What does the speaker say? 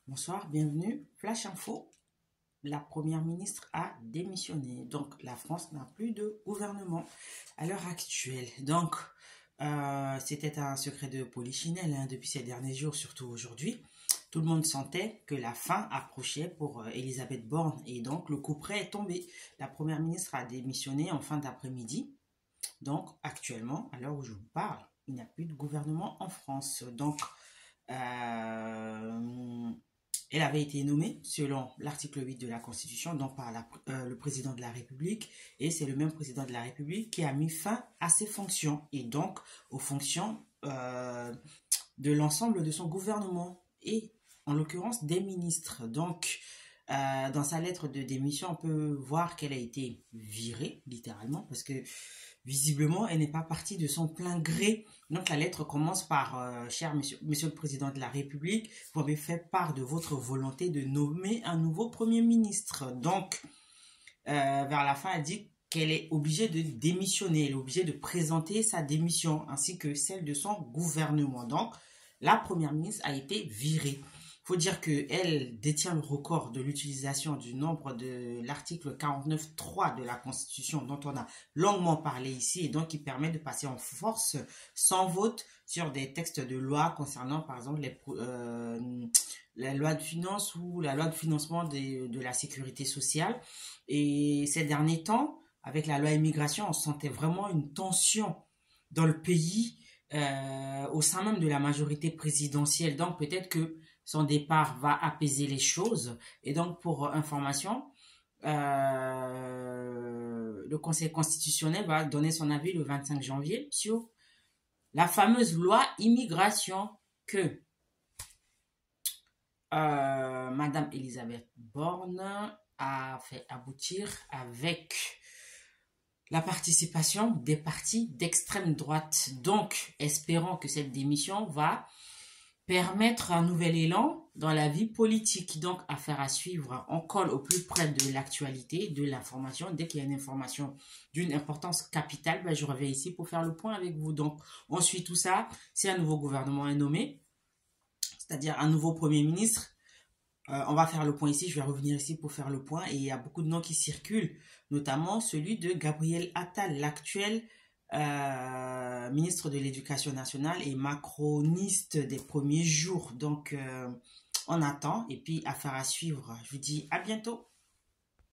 Bonsoir, bienvenue. Flash Info. La première ministre a démissionné. Donc, la France n'a plus de gouvernement à l'heure actuelle. Donc, c'était un secret de polichinelle depuis ces derniers jours, surtout aujourd'hui. Tout le monde sentait que la fin approchait pour Elisabeth Borne. Et donc, le coup près est tombé. La première ministre a démissionné en fin d'après-midi. Donc, actuellement, à l'heure où je vous parle, il n'y a plus de gouvernement en France. Donc, euh, elle avait été nommée selon l'article 8 de la Constitution, donc par le président de la République, et c'est le même président de la République qui a mis fin à ses fonctions, et donc aux fonctions de l'ensemble de son gouvernement, et en l'occurrence des ministres. Donc, dans sa lettre de démission, on peut voir qu'elle a été virée, littéralement, parce que visiblement, elle n'est pas partie de son plein gré. Donc, la lettre commence par cher monsieur le Président de la République, vous avez fait part de votre volonté de nommer un nouveau Premier ministre. Donc, vers la fin, elle dit qu'elle est obligée de démissionner, elle est obligée de présenter sa démission, ainsi que celle de son gouvernement. Donc, la Première ministre a été virée. Il faut dire qu'elle détient le record de l'utilisation du nombre de l'article 49.3 de la Constitution, dont on a longuement parlé ici, et donc qui permet de passer en force sans vote sur des textes de loi concernant, par exemple, la loi de finances ou la loi de financement de la sécurité sociale. Et ces derniers temps, avec la loi immigration, on sentait vraiment une tension dans le pays, au sein même de la majorité présidentielle. Donc peut-être que son départ va apaiser les choses. Et donc pour information, le Conseil constitutionnel va donner son avis le 25 janvier sur la fameuse loi immigration que Madame Elisabeth Borne a fait aboutir avec la participation des partis d'extrême droite. Donc, espérons que cette démission va permettre un nouvel élan dans la vie politique. Donc, affaire à suivre. On colle au plus près de l'actualité, de l'information. Dès qu'il y a une information d'une importance capitale, je reviens ici pour faire le point avec vous. Donc, on suit tout ça. Si un nouveau gouvernement est nommé, c'est-à-dire un nouveau Premier ministre, on va faire le point ici, je vais revenir ici pour faire le point. Et il y a beaucoup de noms qui circulent, notamment celui de Gabriel Attal, l'actuel ministre de l'Éducation nationale et macroniste des premiers jours. Donc, on attend et puis affaire à suivre. Je vous dis à bientôt.